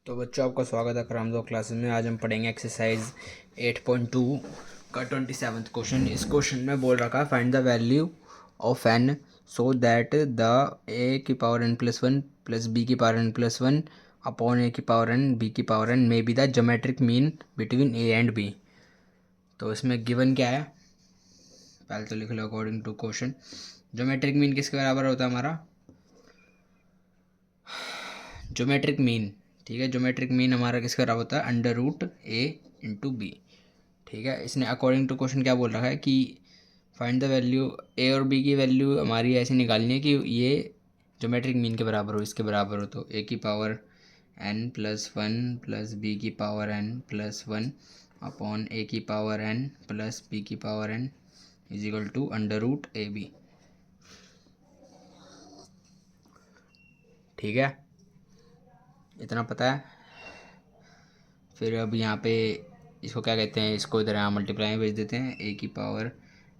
तो बच्चों आपका स्वागत है करामदो क्लासेस में। आज हम पढ़ेंगे एक्सरसाइज 8.2 का 27th क्वेश्चन। इस क्वेश्चन में बोल रखा है find the value of N so that the A की power N plus one plus B की power N plus one upon A की पावर एन बी की power N may be the geometric mean between A and B. तो इसमें given क्या है पहले तो लिख लो according to question. Geometric mean किसके बराबर होता है हमारा? ज्योमेट्रिक मीन, ठीक है। ज्योमेट्रिक मीन हमारा किसका बराबर होता है? अंडर रूट ए इंटू बी, ठीक है। इसने अकॉर्डिंग टू क्वेश्चन क्या बोल रखा है कि फाइंड द वैल्यू ए और बी की वैल्यू हमारी ऐसे निकालनी है कि ये ज्योमेट्रिक मीन के बराबर हो, इसके बराबर हो। तो ए की power N plus one plus B की power N plus one upon A की पावर एन प्लस बी की power N is equal to under root A B, ठीक है। इतना पता है। फिर अब यहाँ पे इसको क्या कहते हैं, इसको इधर यहाँ मल्टीप्लाई में भेज देते हैं। ए की power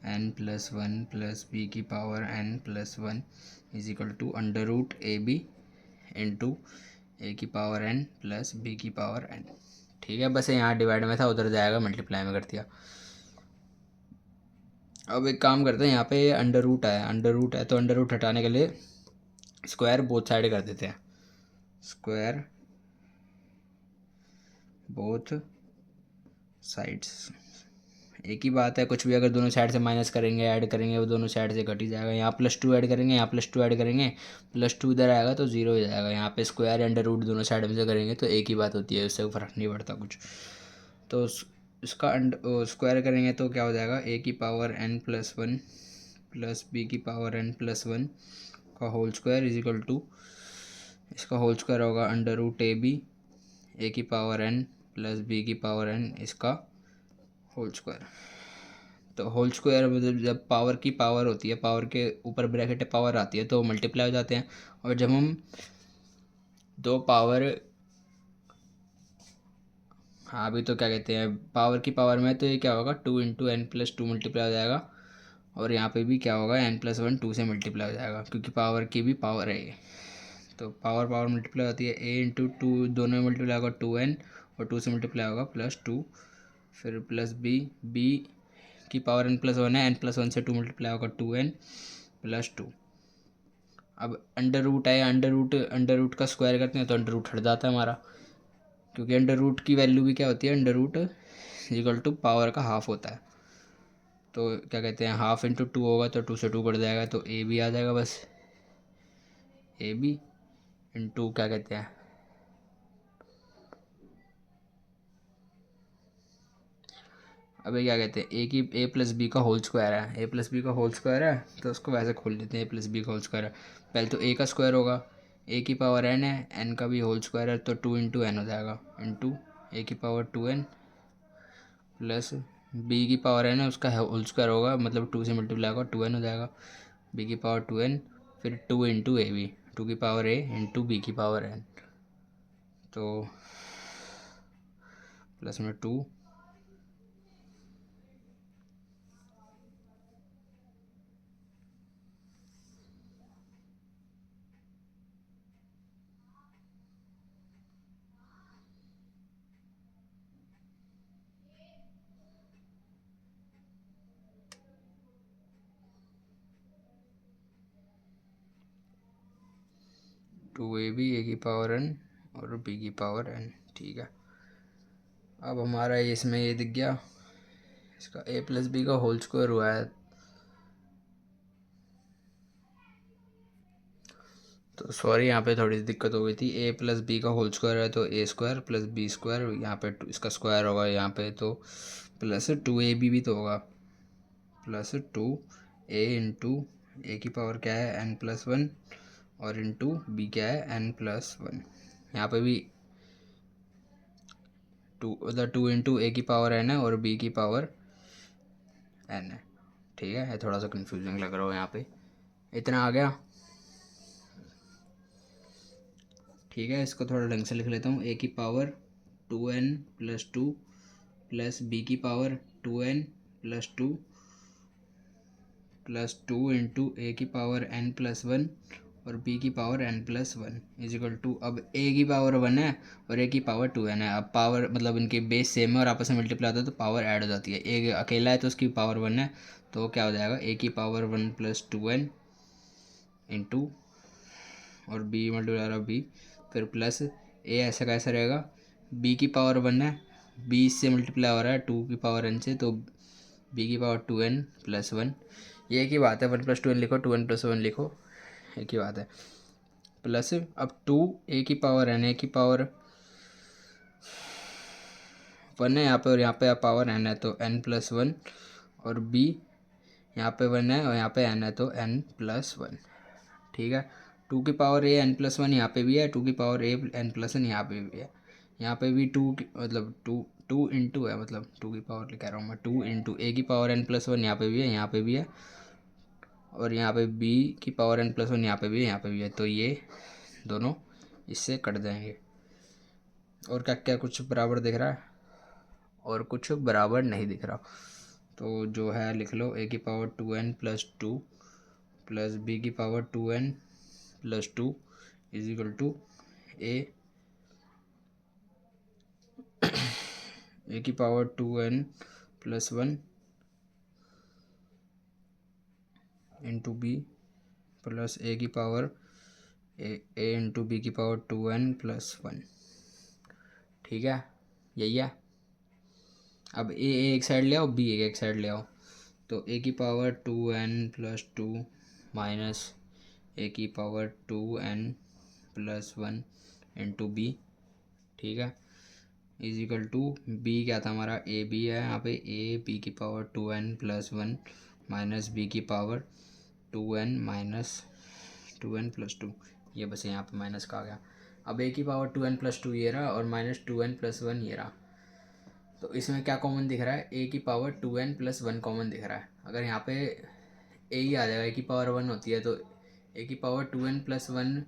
N plus one plus B की power N plus one is equal to under root A B into ए की पावर एन प्लस बी की पावर एन, ठीक है। बस यहाँ डिवाइड में था, उधर जाएगा मल्टीप्लाई में कर दिया। अब एक काम करते हैं, यहाँ पे अंडर रूट है तो अंडर रूट हटाने के लिए स्क्वायर बोथ साइड कर देते हैं। स्क्वायर बोथ साइड्स, एक ही बात है। कुछ भी अगर दोनों साइड से माइनस करेंगे ऐड करेंगे वो दोनों साइड से घट ही जाएगा। यहाँ प्लस टू ऐड करेंगे, यहाँ प्लस टू ऐड करेंगे, प्लस टू इधर आएगा तो जीरो हो जाएगा। यहाँ पे स्क्वायर अंडर रूट दोनों साइड में से करेंगे तो एक ही बात होती है, उससे फर्क नहीं पड़ता कुछ। तो इसका स्क्वायर करेंगे तो क्या हो जाएगा? ए की power N plus one plus B की पावर एन प्लस वन का whole square is equal to, इसका होल स्क्वायर होगा अंडर रूट ए की पावर एन प्लस बी की पावर एन इसका होल स्क्वायर। तो होल स्क्वायर मतलब जब पावर की पावर होती है, पावर के ऊपर ब्रैकेट पावर आती है तो मल्टीप्लाई हो जाते हैं। और जब हम दो पावर, हाँ अभी तो क्या कहते हैं पावर की पावर में, तो ये क्या होगा two into n plus two multiply हो जाएगा। और यहाँ पे भी क्या होगा एन प्लस वन टू से मल्टीप्लाई हो जाएगा, क्योंकि पावर की भी पावर है ये। तो पावर पावर मल्टीप्लाई होती है, ए इंटू टू दोनों में मल्टीप्लाई होगा टू एन और टू से मल्टीप्लाई होगा प्लस टू, फिर प्लस बी, बी की पावर एन प्लस वन है, एन प्लस वन से टू मल्टीप्लाई होगा टू एन प्लस टू। अब अंडर रूट है, अंडर रूट का स्क्वायर करते हैं तो अंडर रूट हट जाता है हमारा, क्योंकि अंडर रूट की वैल्यू भी क्या होती है, under root equal to power का हाफ होता है। तो क्या कहते हैं हाफ इंटू टू होगा तो टू से टू कट जाएगा तो ए बी आ जाएगा, बस ए बी इंटू क्या कहते हैं अबे क्या कहते हैं ए प्लस बी का होल स्क्वायर है, ए प्लस बी का होल स्क्वायर है तो उसको वैसे खोल लेते हैं। ए प्लस बी का होल स्क्वायर है, पहले तो ए का स्क्वायर होगा, ए की पावर एन है, एन का भी होल स्क्वायर है तो टू इंटू एन हो जाएगा इंटू ए की power two N plus B की पावर एन है, उसका होल स्क्वायर होगा मतलब टू से मल्टीप्लाई होगा टू एन हो जाएगा, बी की पावर टू एन फिर two into a b, two की पावर ए इंटू बी की पावर एन, तो प्लस में two two a b a की पावर एन और बी की पावर एन, ठीक है। अब हमारा इसमें ये दिख गया, इसका ए प्लस बी का होल स्क्वायर हुआ है। तो सॉरी यहाँ पे थोड़ी सी दिक्कत हो गई थी। ए प्लस बी का होल स्क्वायर है तो ए स्क्वायर प्लस बी स्क्वायर, यहाँ पे इसका स्क्वायर होगा यहाँ पे तो प्लस टू ए बी भी तो होगा, प्लस टू ए इंटू ए की पावर क्या है एन प्लस वन और इंटू बी क्या है एन प्लस वन। यहाँ पे भी टू मतलब टू इंटू ए की पावर एन है और बी की पावर एन है, ठीक है। थोड़ा सा कंफ्यूजिंग लग रहा हो यहाँ पे, इतना आ गया, ठीक है। इसको थोड़ा ढंग से लिख लेता हूँ। ए की power two N plus two plus B की power two N plus two into ए की पावर एन प्लस वन और b की पावर n+1 इज इक्वल टू, अब a की पावर 1 है और a की पावर 2n है। अब पावर मतलब इनके बेस सेम है और आपस में मल्टीप्लाई होता है तो पावर ऐड हो जाती है। a अकेला है तो उसकी पावर 1 है, तो क्या हो जाएगा a की पावर 1+2n इंटू, और b मल्टीप्लाई होगा b, फिर प्लस a ऐसा कैसा रहेगा, b की पावर 1 है, b इससे मल्टीप्लाई हो रहा है 2 की पावर n से, तो b की पावर 2n+1। ये एक ही बात है, 1+2n लिखो, 2n+1 लिखो, एक ही बात है। प्लस अब 2 a की पावर n, a की पावर 1 है यहाँ पे और यहाँ पे पावर n है तो n+1, और b यहाँ पे 1 है और यहाँ पे n है तो n+1। ठीक है, 2 की पावर a n+1 यहाँ पे भी है, 2 की पावर a n+1 यहाँ पे भी है, यहाँ पे भी 2 मतलब 2 इंटू है, मतलब 2 की पावर कह रहा हूँ मैं, 2 इंटू a की पावर n+1 यहाँ पे भी है, यहाँ पे भी है, और यहाँ पे b की पावर n+1 यहाँ पे भी है, यहाँ पे भी है, तो ये दोनों इससे कट जाएंगे। और क्या क्या कुछ बराबर दिख रहा है? और कुछ बराबर नहीं दिख रहा, तो जो है लिख लो a की पावर 2n+2 प्लस b की power 2n+2 is equal to a की power 2n+1 into b plus a की पावर a इंटू बी की पावर 2n+1। ठीक है, यही है। अब a एक साइड ले आओ, b एक साइड ले आओ, तो a की पावर 2n+2 माइनस a की पावर 2n+1 इंटू बी, ठीक है, इज इक्वल टू b क्या था हमारा, ए बी है यहाँ पे, a b की पावर 2n+1 माइनस b की पावर 2n+2, ये बस यहाँ पे माइनस का आ गया। अब a की पावर 2n+2 ये रहा और माइनस 2n+1 ये रहा, तो इसमें क्या कॉमन दिख रहा है, a की पावर 2n+1 कॉमन दिख रहा है। अगर यहाँ पे a ही आ जाएगा, a की पावर 1 होती है, तो a की पावर 2n+1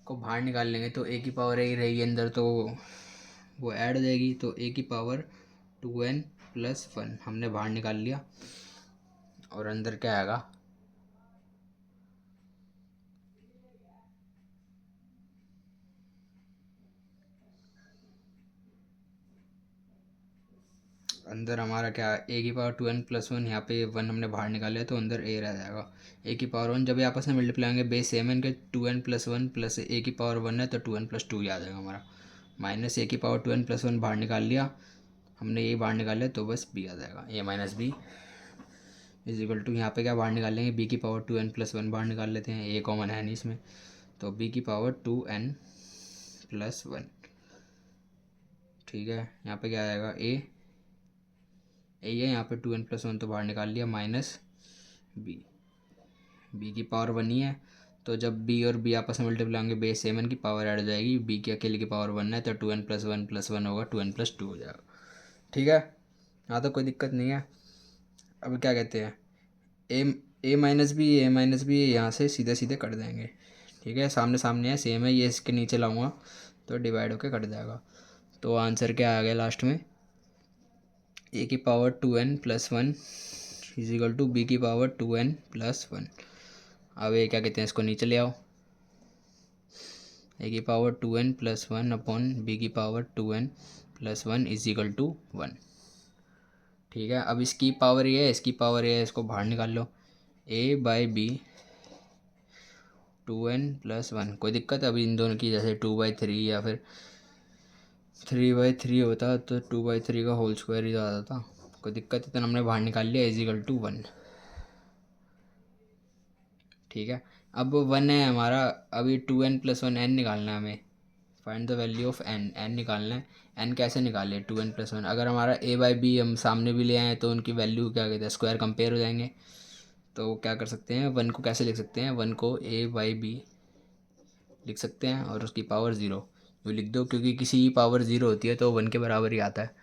को बाहर निकाल लेंगे तो a की पावर a ही रहेगी अंदर, तो वो ऐड हो जाएगी, तो a की पावर 2n+1 हमने बाहर निकाल लिया, और अंदर क्या आएगा, अंदर हमारा क्या, a की पावर 2n+1, यहाँ पे 1 हमने बाहर निकाल लिया तो अंदर a रह जाएगा। a की पावर 1 जब ये आपस में मल्टीप्लाई होंगे, बेस सेम है इनके, 2n+1 प्लस a की पावर 1 है तो 2n+2 ही आ जाएगा हमारा, माइनस a की पावर 2n+1 बाहर निकाल लिया हमने, ये बाहर निकाल लिया तो बस b आ जाएगा, a minus b is equal to, यहाँ पे क्या बाहर निकालेंगे, b की पावर 2n+1 बाहर निकाल लेते हैं, a कॉमन है नहीं इसमें, तो b की पावर 2n+1। ठीक है, यहाँ पे क्या आएगा, a है यहाँ पे 2n+1 तो बाहर निकाल लिया, माइनस b की पावर 1 ही है, तो जब b और b आपस में मल्टीप्लाई होंगे, बेस सेम की पावर ऐड हो जाएगी, b की अकेले की पावर 1 है तो 2n+1+1 होगा 2n+2 हो जाएगा। ठीक है, हाँ तो कोई दिक्कत नहीं है। अब क्या कहते हैं, a माइनस बी यहाँ से सीधे सीधे कट जाएंगे। ठीक है, सामने सामने है, सेम है, ये इसके नीचे लाऊंगा तो डिवाइड होकर कट जाएगा। तो आंसर क्या आ गया लास्ट में, a की power 2n+1 is equal to b की पावर 2n+1। अब ये क्या कहते हैं, इसको नीचे ले आओ, a की पावर 2n+1 अपॉन b की power 2n+1 is equal to 1। ठीक है, अब इसकी पावर ये है, इसकी पावर ये है, इसको बाहर निकाल लो, a/b 2n+1, कोई दिक्कत है अभी इन दोनों की, जैसे 2/3 या फिर 3/3 होता तो 2/3 का होल स्क्वायर ही आता था, कोई दिक्कत है, तो हमने बाहर निकाल लिया इज इक्वल टू 1। ठीक है, अब 1 है हमारा, अभी 2n+1 n निकालना है हमें, find the value of n निकालना है। n कैसे निकाले, 2n+1, अगर हमारा a/b हम सामने भी ले आए तो उनकी वैल्यू क्या कहते हैं, स्क्वायर कंपेयर हो जाएंगे, तो क्या कर सकते हैं, 1 को कैसे लिख सकते हैं, 1 को a/b लिख सकते हैं और उसकी पावर 0 जो लिख दो, क्योंकि किसी की पावर 0 होती है तो 1 के बराबर ही आता है।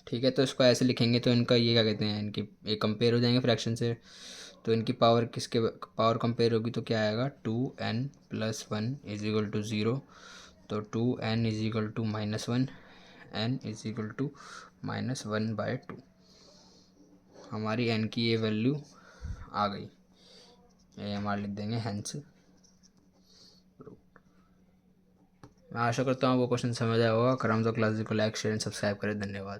ठीक है, तो इसको ऐसे लिखेंगे तो इनका ये क्या कहते हैं, इनकी एक कंपेयर हो जाएंगे फ्रैक्शन से, तो इनकी पावर किसके पावर कंपेयर होगी, तो क्या आएगा, 2n+1 इज इक्वल टू 0, तो 2n is equal to -1, n is equal to -1/2, हमारी n की ये वैल्यू आ गई। AMR लिख देंगे हैंस। मैं आशा करता हूँ वो क्वेश्चन समझ आया होगा। करम तो क्लास को लाइक शेयर एंड सब्सक्राइब करें। धन्यवाद।